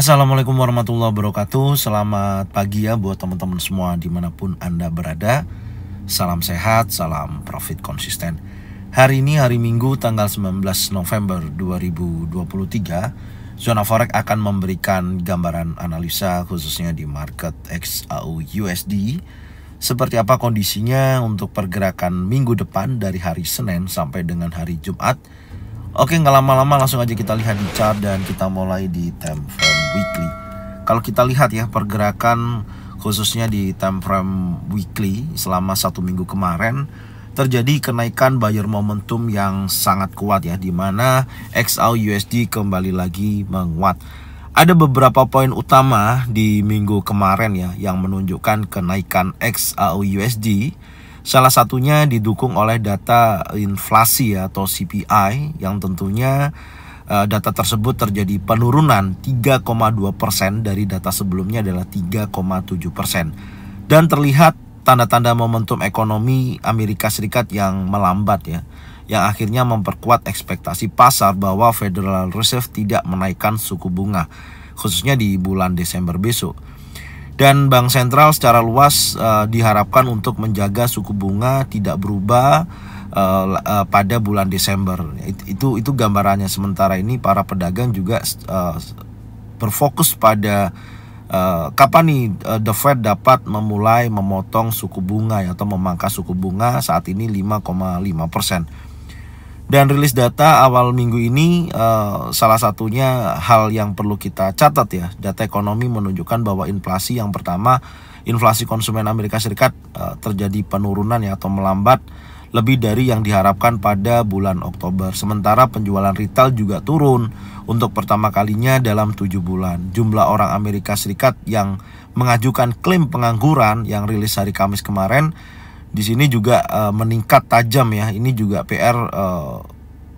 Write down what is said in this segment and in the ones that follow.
Assalamualaikum warahmatullahi wabarakatuh. Selamat pagi ya buat teman-teman semua dimanapun Anda berada. Salam sehat, salam profit konsisten. Hari ini hari Minggu tanggal 19 November 2023. Zona Forex akan memberikan gambaran analisa khususnya di market XAU USD. Seperti apa kondisinya untuk pergerakan minggu depan dari hari Senin sampai dengan hari Jumat. Oke, nggak lama-lama langsung aja kita lihat di chart dan kita mulai di time frame weekly. Kalau kita lihat ya pergerakan khususnya di time frame weekly selama satu minggu kemarin terjadi kenaikan buyer momentum yang sangat kuat ya, di mana XAU USD kembali lagi menguat. Ada beberapa poin utama di minggu kemarin ya yang menunjukkan kenaikan XAU USD. Salah satunya didukung oleh data inflasi atau CPI yang tentunya data tersebut terjadi penurunan 3,2% dari data sebelumnya adalah 3,7%. Dan terlihat tanda-tanda momentum ekonomi Amerika Serikat yang melambat ya, yang akhirnya memperkuat ekspektasi pasar bahwa Federal Reserve tidak menaikkan suku bunga khususnya di bulan Desember besok. Dan bank sentral secara luas diharapkan untuk menjaga suku bunga tidak berubah pada bulan Desember. Itu gambarannya. Sementara ini para pedagang juga berfokus pada kapan nih The Fed dapat memulai memotong suku bunga atau memangkas suku bunga saat ini 5,5%. Dan rilis data awal minggu ini salah satunya hal yang perlu kita catat ya. Data ekonomi menunjukkan bahwa inflasi yang pertama, inflasi konsumen Amerika Serikat terjadi penurunan ya atau melambat lebih dari yang diharapkan pada bulan Oktober. Sementara penjualan retail juga turun untuk pertama kalinya dalam 7 bulan. Jumlah orang Amerika Serikat yang mengajukan klaim pengangguran yang rilis hari Kamis kemarin di sini juga meningkat tajam ya. Ini juga PR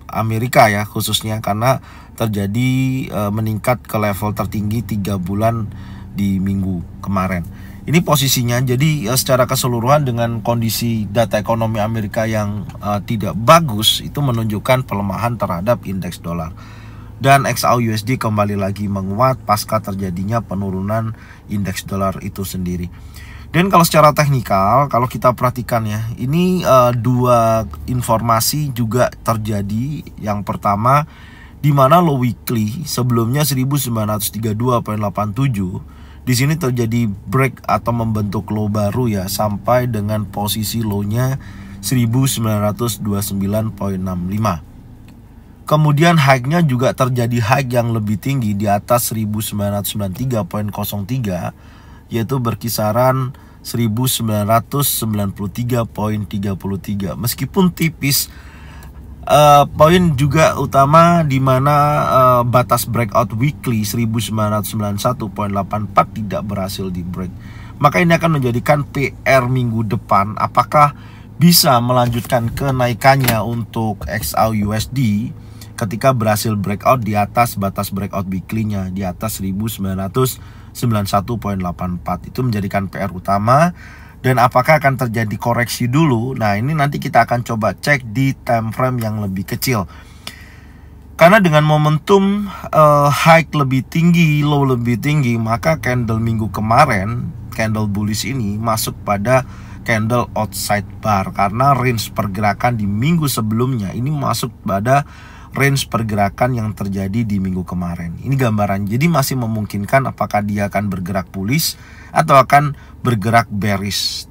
Amerika ya khususnya karena terjadi meningkat ke level tertinggi 3 bulan di minggu kemarin. Ini posisinya. Jadi secara keseluruhan dengan kondisi data ekonomi Amerika yang tidak bagus itu menunjukkan pelemahan terhadap indeks dolar. Dan XAU USD kembali lagi menguat pasca terjadinya penurunan indeks dolar itu sendiri. Dan kalau secara teknikal, kalau kita perhatikan ya, ini dua informasi juga terjadi. Yang pertama, di mana low weekly sebelumnya 1932,87, di sini terjadi break atau membentuk low baru ya sampai dengan posisi low-nya 1929,65. Kemudian high-nya juga terjadi high yang lebih tinggi di atas 1993,03, yaitu berkisaran 1993,33. Meskipun tipis, poin juga utama di mana batas breakout weekly 1991,84 tidak berhasil di break. Maka ini akan menjadikan PR minggu depan apakah bisa melanjutkan kenaikannya untuk XAU USD ketika berhasil breakout di atas batas breakout weekly-nya di atas 1991,84. Itu menjadikan PR utama. Dan apakah akan terjadi koreksi dulu? Nah, ini nanti kita akan coba cek di time frame yang lebih kecil. Karena dengan momentum high lebih tinggi, low lebih tinggi, maka candle minggu kemarin, candle bullish ini masuk pada candle outside bar. Karena range pergerakan di minggu sebelumnya ini masuk pada range pergerakan yang terjadi di minggu kemarin. Ini gambaran. Jadi masih memungkinkan apakah dia akan bergerak bullish atau akan bergerak bearish.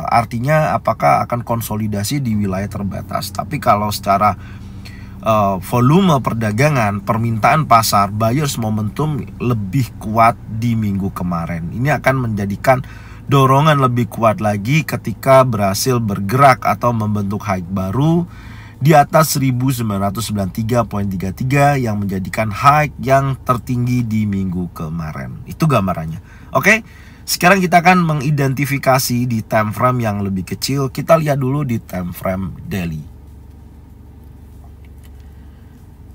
Artinya apakah akan konsolidasi di wilayah terbatas. Tapi kalau secara volume perdagangan, permintaan pasar, buyers momentum lebih kuat di minggu kemarin. Ini akan menjadikan dorongan lebih kuat lagi ketika berhasil bergerak atau membentuk high baru di atas 1993,33 yang menjadikan high yang tertinggi di minggu kemarin. Itu gambarannya. Oke, sekarang kita akan mengidentifikasi di time frame yang lebih kecil. Kita lihat dulu di time frame daily.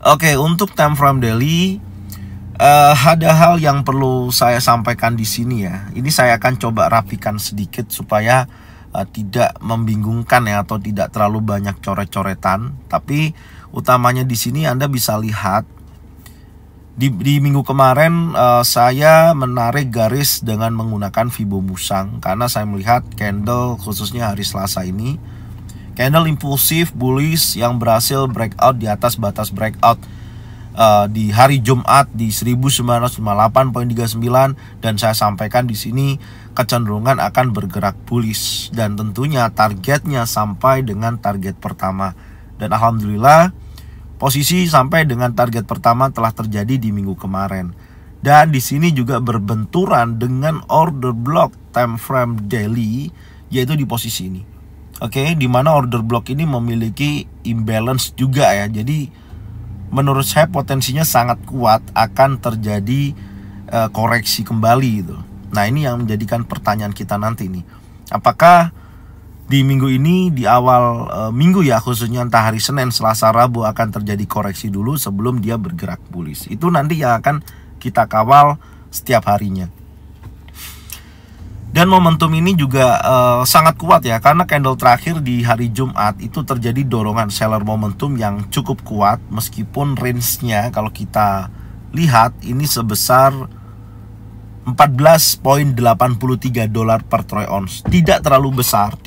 Oke, untuk time frame daily ada hal yang perlu saya sampaikan di sini ya. Ini saya akan coba rapikan sedikit supaya tidak membingungkan ya atau tidak terlalu banyak coret-coretan. Tapi utamanya di sini Anda bisa lihat Di minggu kemarin saya menarik garis dengan menggunakan Fibo Musang karena saya melihat candle khususnya hari Selasa ini candle impulsif bullish yang berhasil breakout di atas batas breakout di hari Jumat di 1958.39 dan saya sampaikan di sini kecenderungan akan bergerak bullish dan tentunya targetnya sampai dengan target pertama, dan alhamdulillah posisi sampai dengan target pertama telah terjadi di minggu kemarin. Dan di sini juga berbenturan dengan order block time frame daily, yaitu di posisi ini. Oke, di mana order block ini memiliki imbalance juga ya. Jadi menurut saya potensinya sangat kuat akan terjadi koreksi kembali gitu. Nah, ini yang menjadikan pertanyaan kita nanti nih. Apakah di minggu ini, di awal minggu ya, khususnya entah hari Senin, Selasa, Rabu akan terjadi koreksi dulu sebelum dia bergerak bullish. Itu nanti yang akan kita kawal setiap harinya. Dan momentum ini juga sangat kuat ya, karena candle terakhir di hari Jumat itu terjadi dorongan seller momentum yang cukup kuat, meskipun range-nya kalau kita lihat ini sebesar $14.83 per troy ounce. Tidak terlalu besar,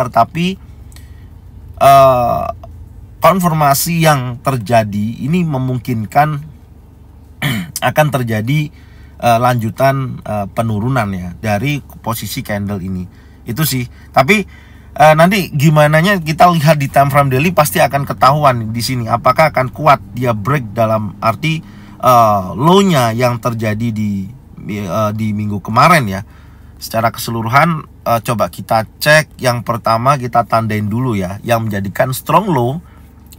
tapi konfirmasi yang terjadi ini memungkinkan akan terjadi lanjutan penurunan ya dari posisi candle ini. Itu sih. Tapi nanti gimananya kita lihat di time frame daily pasti akan ketahuan di sini apakah akan kuat dia break dalam arti low-nya yang terjadi di minggu kemarin ya. Secara keseluruhan coba kita cek. Yang pertama kita tandain dulu ya, yang menjadikan strong low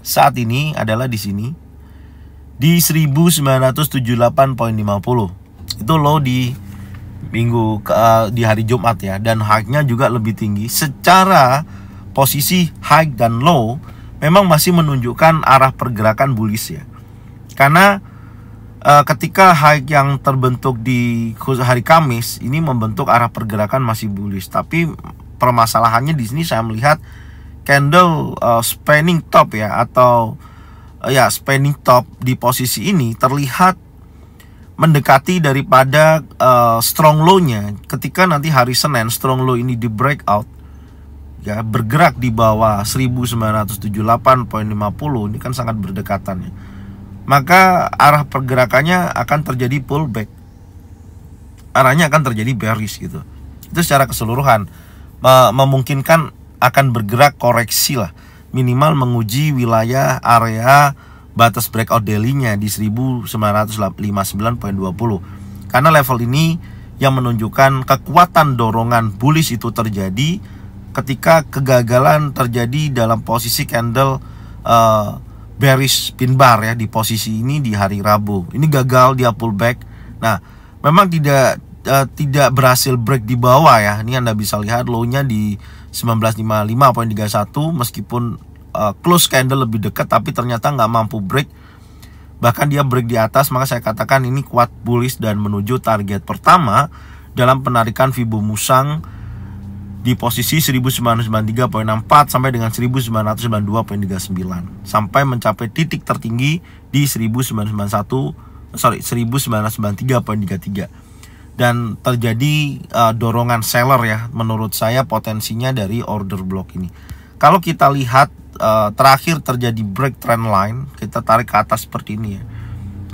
saat ini adalah di sini di 1978.50. Itu low di di hari Jumat ya, dan high-nya juga lebih tinggi. Secara posisi high dan low memang masih menunjukkan arah pergerakan bullish ya. Karena ketika high yang terbentuk di hari Kamis ini membentuk arah pergerakan masih bullish, tapi permasalahannya di sini saya melihat candle spanning top ya, atau ya spanning top di posisi ini terlihat mendekati daripada strong low-nya. Ketika nanti hari Senin strong low ini di breakout ya, bergerak di bawah 1978.50, ini kan sangat berdekatan ya, maka arah pergerakannya akan terjadi pullback, arahnya akan terjadi bearish gitu. Itu secara keseluruhan memungkinkan akan bergerak koreksi lah, minimal menguji wilayah area batas breakout daily-nya di 1959.20. Karena level ini yang menunjukkan kekuatan dorongan bullish itu terjadi ketika kegagalan terjadi dalam posisi candle bearish pin bar ya, di posisi ini di hari Rabu. Ini gagal, dia pullback. Nah, memang tidak berhasil break di bawah ya. Ini Anda bisa lihat low-nya di 1955.31, meskipun close candle lebih dekat, tapi ternyata nggak mampu break. Bahkan dia break di atas, maka saya katakan ini kuat bullish dan menuju target pertama dalam penarikan Fibo Musang di posisi 1993.64 sampai dengan 1992.39, sampai mencapai titik tertinggi di 1993.33, dan terjadi dorongan seller ya. Menurut saya potensinya dari order block ini. Kalau kita lihat terakhir terjadi break trend line, kita tarik ke atas seperti ini ya.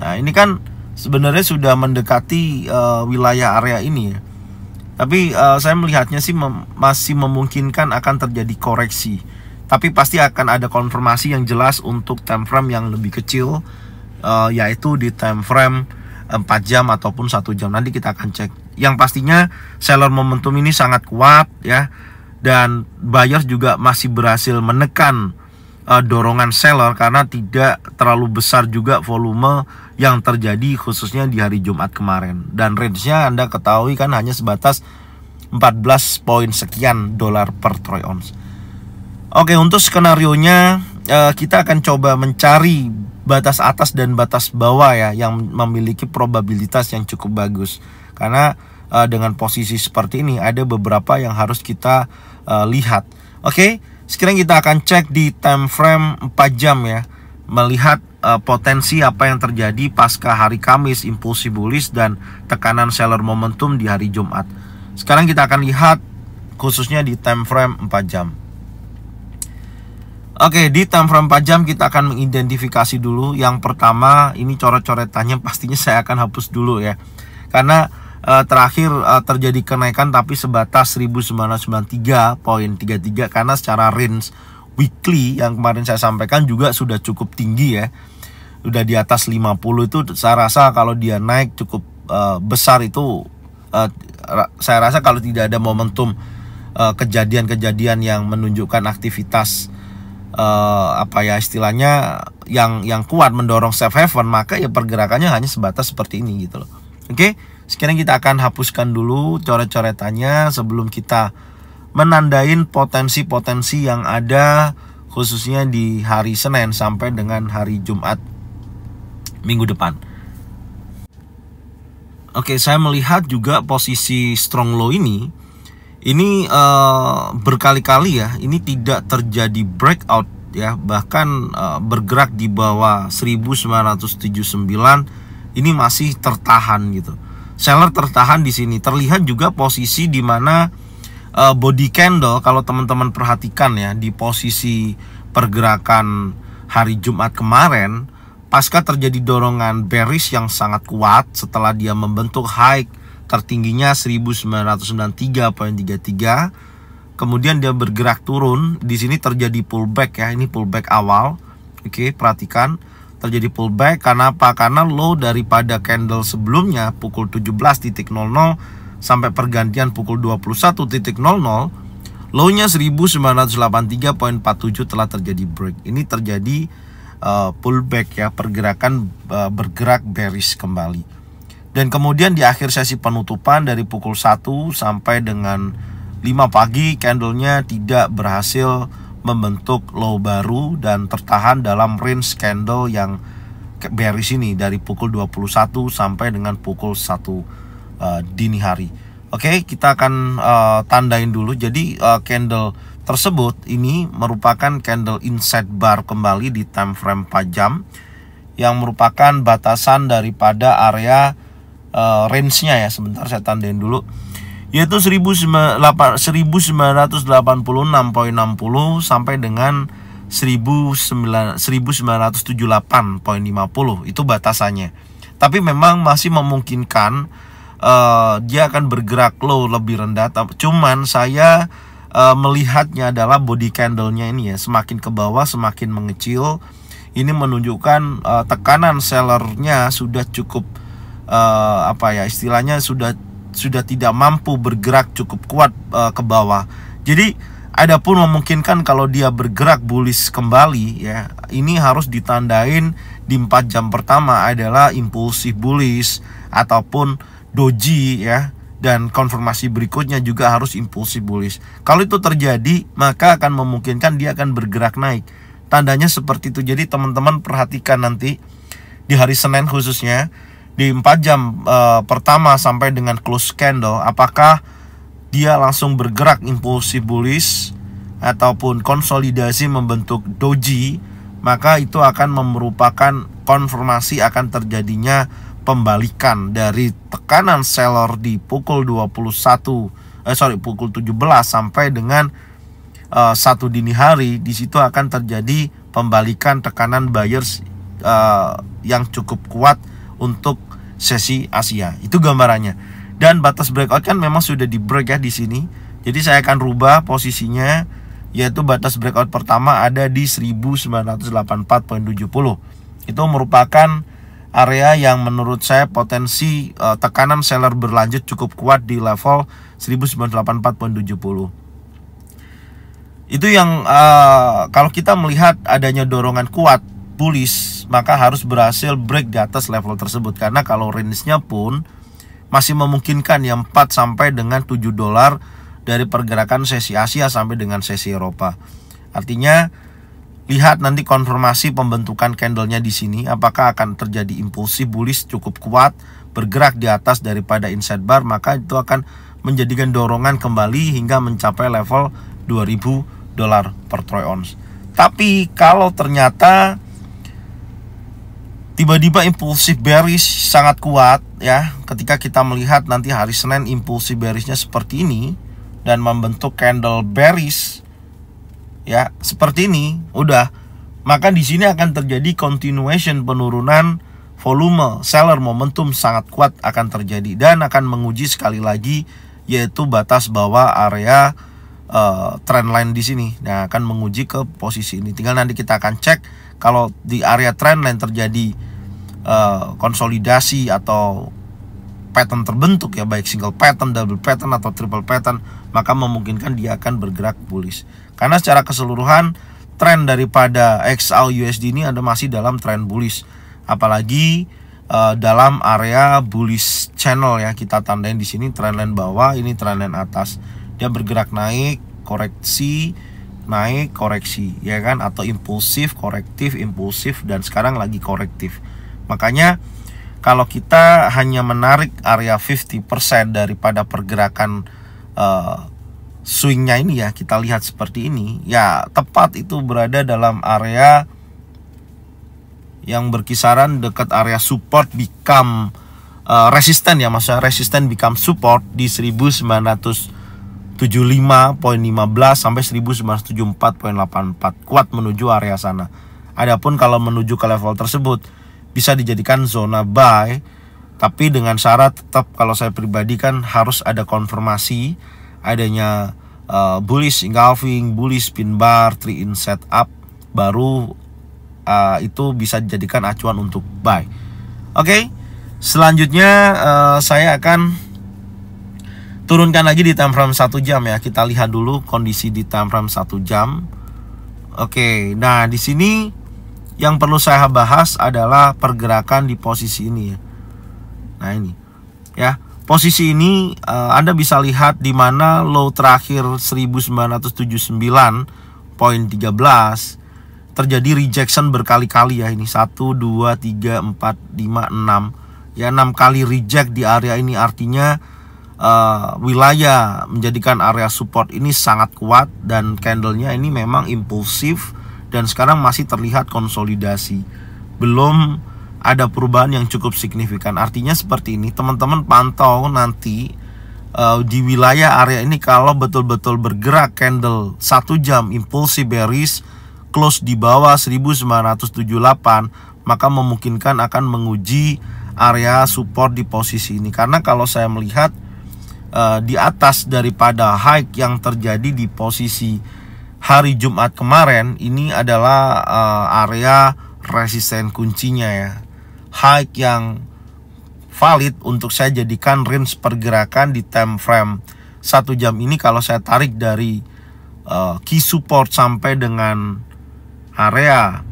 Nah, ini kan sebenarnya sudah mendekati wilayah area ini ya. Tapi saya melihatnya sih masih memungkinkan akan terjadi koreksi. Tapi pasti akan ada konfirmasi yang jelas untuk time frame yang lebih kecil, yaitu di time frame 4 jam ataupun 1 jam. Nanti kita akan cek. Yang pastinya seller momentum ini sangat kuat ya, dan buyers juga masih berhasil menekan dorongan seller karena tidak terlalu besar juga volume yang terjadi khususnya di hari Jumat kemarin. Dan range-nya Anda ketahui kan hanya sebatas 14 poin sekian dolar per troy ounce. Oke, untuk skenario-nya kita akan coba mencari batas atas dan batas bawah ya, yang memiliki probabilitas yang cukup bagus. Karena dengan posisi seperti ini ada beberapa yang harus kita lihat. Oke, sekarang kita akan cek di time frame 4 jam ya. melihat potensi apa yang terjadi pasca hari Kamis, impulsif bullish dan tekanan seller momentum di hari Jumat. Sekarang kita akan lihat khususnya di time frame 4 jam. Oke, di time frame 4 jam kita akan mengidentifikasi dulu. Yang pertama, ini coret-coretannya pastinya saya akan hapus dulu ya. Karena terakhir terjadi kenaikan tapi sebatas 1993.33, karena secara range weekly yang kemarin saya sampaikan juga sudah cukup tinggi ya. Udah di atas 50 itu saya rasa kalau dia naik cukup besar itu saya rasa kalau tidak ada momentum kejadian-kejadian yang menunjukkan aktivitas istilahnya yang kuat mendorong safe haven, maka ya pergerakannya hanya sebatas seperti ini gitu loh. Oke, sekarang kita akan hapuskan dulu coret-coretannya sebelum kita menandain potensi-potensi yang ada khususnya di hari Senin sampai dengan hari Jumat minggu depan. Oke, saya melihat juga posisi strong low ini berkali-kali ya, ini tidak terjadi breakout ya, bahkan bergerak di bawah 1979 ini masih tertahan gitu. Seller tertahan di sini. Terlihat juga posisi di mana body candle, kalau teman-teman perhatikan ya, di posisi pergerakan hari Jumat kemarin pasca terjadi dorongan bearish yang sangat kuat setelah dia membentuk high tertingginya 1993.33, kemudian dia bergerak turun. Di sini terjadi pullback ya, ini pullback awal. Oke, perhatikan terjadi pullback karena apa? Karena low daripada candle sebelumnya pukul 17.00 sampai pergantian pukul 21.00, low-nya 1983.47 telah terjadi break. Ini terjadi pullback ya, pergerakan bergerak bearish kembali. Dan kemudian di akhir sesi penutupan dari pukul 1 sampai dengan 5 pagi, candlenya tidak berhasil membentuk low baru dan tertahan dalam range candle yang bearish ini dari pukul 21 sampai dengan pukul 1 dini hari. Oke, kita akan tandain dulu. Jadi candle tersebut ini merupakan candle inside bar kembali di time frame 4 jam yang merupakan batasan daripada area range-nya ya. Sebentar saya tandain dulu, yaitu 1986.60 sampai dengan 1978.50. Itu batasannya. Tapi memang masih memungkinkan dia akan bergerak low lebih rendah. Cuman saya melihatnya adalah body candle-nya ini ya, semakin ke bawah semakin mengecil. Ini menunjukkan tekanan sellernya sudah cukup istilahnya sudah tidak mampu bergerak cukup kuat ke bawah. Jadi adapun memungkinkan kalau dia bergerak bullish kembali ya, ini harus ditandain di 4 jam pertama adalah impulsif bullish ataupun doji ya, dan konfirmasi berikutnya juga harus impulsif bullish. Kalau itu terjadi, maka akan memungkinkan dia akan bergerak naik. Tandanya seperti itu. Jadi teman-teman perhatikan nanti di hari Senin khususnya di 4 jam pertama sampai dengan close candle, apakah dia langsung bergerak impulsif bullish ataupun konsolidasi membentuk doji, maka itu akan merupakan konfirmasi akan terjadinya pembalikan dari tekanan seller di pukul pukul 17 sampai dengan 1 dini hari. Di situ akan terjadi pembalikan tekanan buyers yang cukup kuat untuk sesi Asia. Itu gambarannya. Dan batas breakout kan memang sudah di break ya di sini. Jadi saya akan rubah posisinya, yaitu batas breakout pertama ada di 1984.70. Itu merupakan area yang menurut saya potensi tekanan seller berlanjut cukup kuat di level 1984.70. Itu yang kalau kita melihat adanya dorongan kuat bullish, maka harus berhasil break di atas level tersebut. Karena kalau range-nya pun masih memungkinkan yang 4 sampai dengan 7 dolar dari pergerakan sesi Asia sampai dengan sesi Eropa. Artinya lihat nanti konfirmasi pembentukan candlenya di sini, apakah akan terjadi impulsif bullish cukup kuat bergerak di atas daripada inside bar, maka itu akan menjadikan dorongan kembali hingga mencapai level 2000 dolar per troy ounce. Tapi kalau ternyata tiba-tiba impulsif bearish sangat kuat ya. Ketika kita melihat nanti hari Senin impulsif bearishnya seperti ini dan membentuk candle bearish ya seperti ini, udah, maka di sini akan terjadi continuation penurunan volume, seller momentum sangat kuat akan terjadi dan akan menguji sekali lagi yaitu batas bawah area trendline di sini. Nah, akan menguji ke posisi ini. Tinggal nanti kita akan cek kalau di area trendline terjadi konsolidasi atau pattern terbentuk ya, baik single pattern, double pattern atau triple pattern, maka memungkinkan dia akan bergerak bullish. Karena secara keseluruhan tren daripada XAU USD ini ada masih dalam tren bullish, apalagi dalam area bullish channel ya. Kita tandain di sini trendline bawah, ini trendline atas. Dia bergerak naik, koreksi, naik, koreksi ya kan, atau impulsif, korektif, impulsif, dan sekarang lagi korektif. Makanya kalau kita hanya menarik area 50% daripada pergerakan swingnya ini ya, kita lihat seperti ini ya, tepat itu berada dalam area yang berkisaran dekat area support become resisten ya, maksudnya resisten become support di 1975.15 sampai 1974.84, kuat menuju area sana. Adapun kalau menuju ke level tersebut bisa dijadikan zona buy, tapi dengan syarat tetap kalau saya pribadi kan harus ada konfirmasi adanya bullish engulfing, bullish pin bar, 3 in setup, baru itu bisa dijadikan acuan untuk buy. Oke, selanjutnya saya akan turunkan lagi di time frame 1 jam ya. Kita lihat dulu kondisi di time frame 1 jam. Oke, nah di sini yang perlu saya bahas adalah pergerakan di posisi ini ya. Nah ini ya, posisi ini Anda bisa lihat di mana low terakhir 1979.13 terjadi rejection berkali-kali ya. Ini 1, 2, 3, 4, 5, 6 ya, 6 kali reject di area ini. Artinya wilayah menjadikan area support ini sangat kuat dan candlenya ini memang impulsif dan sekarang masih terlihat konsolidasi, belum ada perubahan yang cukup signifikan. Artinya seperti ini, teman-teman pantau nanti di wilayah area ini kalau betul-betul bergerak candle 1 jam impulsif bearish close di bawah 1978, maka memungkinkan akan menguji area support di posisi ini. Karena kalau saya melihat di atas daripada high yang terjadi di posisi hari Jumat kemarin, ini adalah area resisten kuncinya ya, high yang valid untuk saya jadikan range pergerakan di time frame 1 jam ini. Kalau saya tarik dari key support sampai dengan area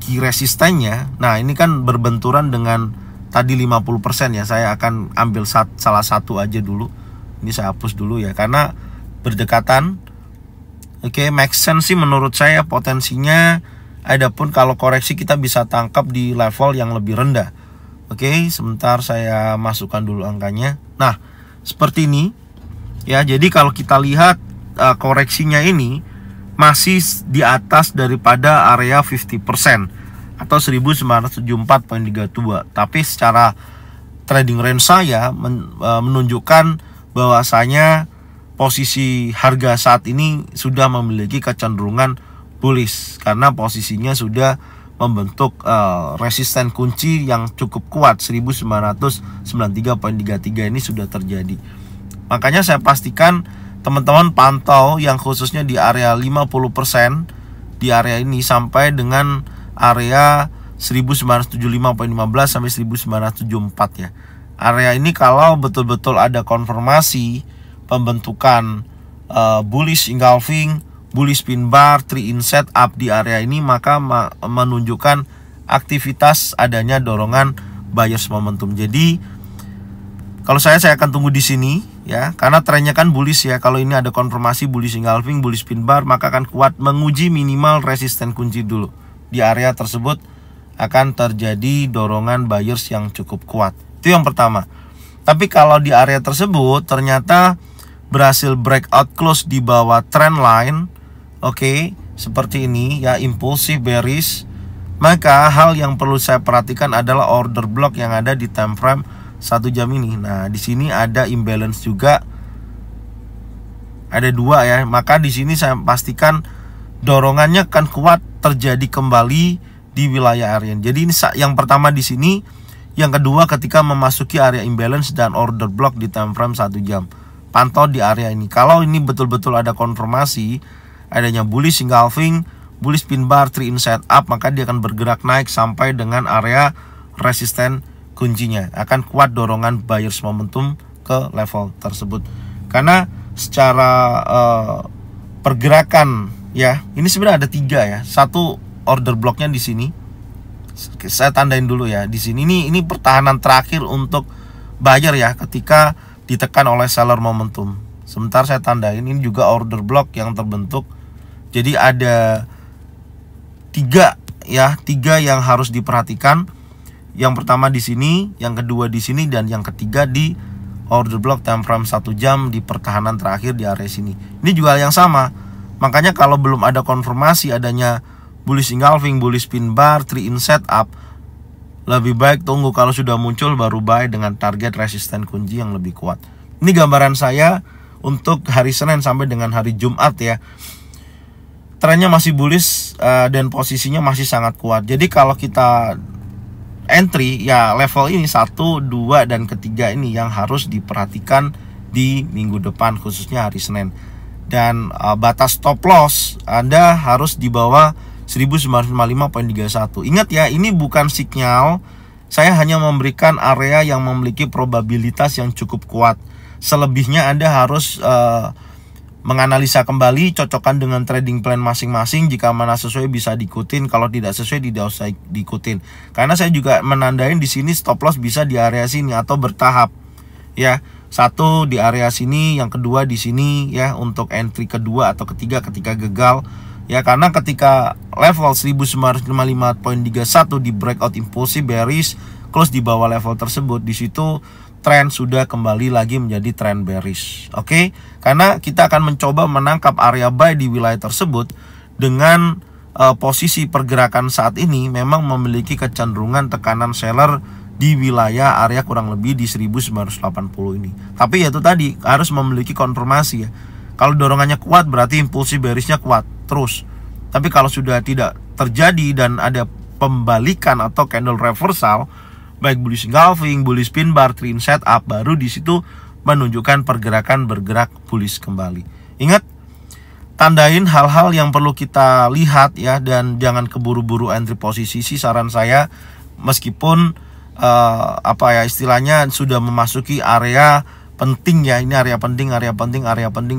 key resistennya, nah ini kan berbenturan dengan tadi 50% ya. Saya akan ambil salah satu aja dulu. Ini saya hapus dulu ya, karena berdekatan. Oke, make sense sih menurut saya potensinya. Adapun kalau koreksi kita bisa tangkap di level yang lebih rendah. Oke, sebentar saya masukkan dulu angkanya. Nah, seperti ini ya. Jadi kalau kita lihat koreksinya ini masih di atas daripada area 50% atau 1974.32. Tapi secara trading range saya menunjukkan bahwasanya posisi harga saat ini sudah memiliki kecenderungan bullish karena posisinya sudah membentuk resisten kunci yang cukup kuat. 1993.33 ini sudah terjadi. Makanya saya pastikan teman-teman pantau yang khususnya di area 50% di area ini sampai dengan area 1975.15 sampai 1974 ya. Area ini kalau betul-betul ada konfirmasi pembentukan bullish engulfing, bullish pin bar, 3 in setup di area ini, maka menunjukkan aktivitas adanya dorongan buyers momentum. Jadi kalau saya akan tunggu di sini ya, karena trennya kan bullish ya. Kalau ini ada konfirmasi bullish engulfing, bullish pin bar, maka akan kuat menguji minimal resisten kunci dulu. Di area tersebut akan terjadi dorongan buyers yang cukup kuat. Itu yang pertama. Tapi kalau di area tersebut ternyata berhasil breakout close di bawah trend line, oke, seperti ini ya, impulsif bearish maka hal yang perlu saya perhatikan adalah order block yang ada di time frame 1 jam ini. Nah, di sini ada imbalance juga. Ada 2 ya. Maka di sini saya pastikan dorongannya akan kuat terjadi kembali di wilayah area. Jadi ini yang pertama di sini, yang kedua ketika memasuki area imbalance dan order block di time frame 1 jam. Pantau di area ini. Kalau ini betul-betul ada konfirmasi adanya bullish engulfing, bullish pin bar, 3 in setup, maka dia akan bergerak naik sampai dengan area resisten kuncinya. Akan kuat dorongan buyers momentum ke level tersebut. Karena secara pergerakan ya, ini sebenarnya ada 3 ya. Satu order blocknya di sini. Saya tandain dulu ya. Di sini ini pertahanan terakhir untuk buyer ya, ketika ditekan oleh seller momentum. Sebentar saya tandain, ini juga order block yang terbentuk. Jadi ada 3 ya, 3 yang harus diperhatikan. Yang pertama di sini, yang kedua di sini, dan yang ketiga di order block time frame 1 jam di pertahanan terakhir di area sini. Ini juga yang sama. Makanya kalau belum ada konfirmasi adanya bullish engulfing, bullish pin bar, 3 in setup, lebih baik tunggu. Kalau sudah muncul baru buy dengan target resisten kunci yang lebih kuat. Ini gambaran saya untuk hari Senin sampai dengan hari Jumat ya. Trennya masih bullish dan posisinya masih sangat kuat. Jadi kalau kita entry ya, level ini 1, 2, dan ketiga ini yang harus diperhatikan di minggu depan, khususnya hari Senin. Dan batas stop loss Anda harus di bawah 1955.31. Ingat ya, ini bukan sinyal. Saya hanya memberikan area yang memiliki probabilitas yang cukup kuat. Selebihnya Anda harus menganalisa kembali, cocokkan dengan trading plan masing-masing. Jika mana sesuai bisa diikutin, kalau tidak sesuai tidak usah diikutin. Karena saya juga menandain di sini stop loss bisa di area sini atau bertahap. Ya, 1 di area sini, yang kedua di sini ya, untuk entry kedua atau ketiga ketika gagal. Ya, karena ketika level 1955.31 di breakout impulsif bearish, close di bawah level tersebut, di situ tren sudah kembali lagi menjadi tren bearish. Oke, karena kita akan mencoba menangkap area buy di wilayah tersebut dengan posisi pergerakan saat ini memang memiliki kecenderungan tekanan seller di wilayah area kurang lebih di 1980 ini. Tapi ya itu tadi harus memiliki konfirmasi ya. Kalau dorongannya kuat berarti impulsif bearishnya kuat terus. Tapi kalau sudah tidak terjadi dan ada pembalikan atau candle reversal, baik bullish engulfing, bullish pin bar, 3 in setup, baru di situ menunjukkan pergerakan bergerak bullish kembali. Ingat, tandain hal-hal yang perlu kita lihat ya, dan jangan keburu-buru entry posisi sih saran saya. Meskipun istilahnya sudah memasuki area penting ya, ini area penting,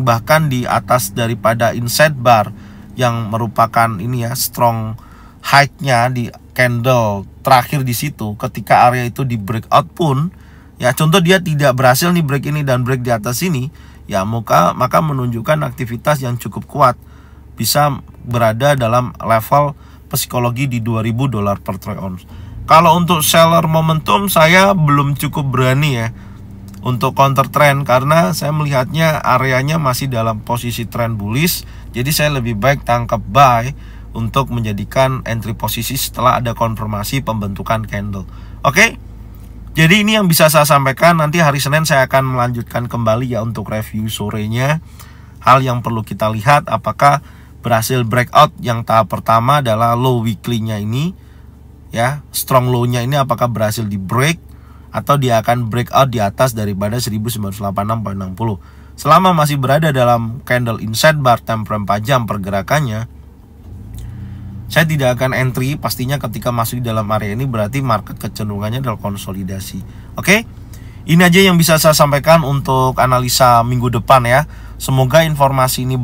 bahkan di atas daripada inside bar yang merupakan ini ya, strong high-nya di candle terakhir di situ. Ketika area itu di breakout pun ya, contoh dia tidak berhasil nih break ini dan break di atas ini ya, maka menunjukkan aktivitas yang cukup kuat, bisa berada dalam level psikologi di $2.000 per troy ounce. Kalau untuk seller momentum saya belum cukup berani ya untuk counter trend, karena saya melihatnya areanya masih dalam posisi trend bullish. Jadi saya lebih baik tangkap buy untuk menjadikan entry posisi setelah ada konfirmasi pembentukan candle. Oke, jadi ini yang bisa saya sampaikan. Nanti hari Senin saya akan melanjutkan kembali ya untuk review sorenya. Hal yang perlu kita lihat, apakah berhasil breakout yang tahap pertama adalah low weekly-nya ini ya, strong low-nya ini apakah berhasil di break atau dia akan breakout di atas daripada 1986.60. Selama masih berada dalam candle inside bar time frame 4 jam pergerakannya, saya tidak akan entry. Pastinya ketika masuk dalam area ini berarti market kecenderungannya adalah konsolidasi. Oke, ini aja yang bisa saya sampaikan untuk analisa minggu depan ya. Semoga informasi ini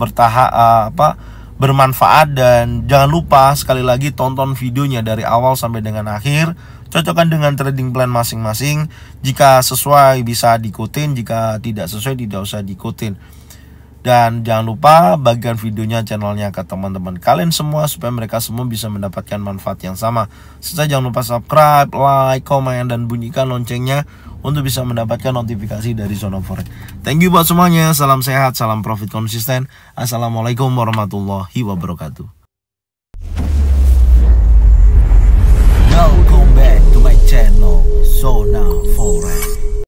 bermanfaat, dan jangan lupa sekali lagi tonton videonya dari awal sampai dengan akhir. Cocokkan dengan trading plan masing-masing. Jika sesuai bisa diikutin, jika tidak sesuai tidak usah diikutin. Dan jangan lupa bagikan videonya, channelnya ke teman-teman kalian semua supaya mereka semua bisa mendapatkan manfaat yang sama. Serta jangan lupa subscribe, like, komen, dan bunyikan loncengnya untuk bisa mendapatkan notifikasi dari Zona Forex. Thank you buat semuanya. Salam sehat, salam profit konsisten. Assalamualaikum warahmatullahi wabarakatuh.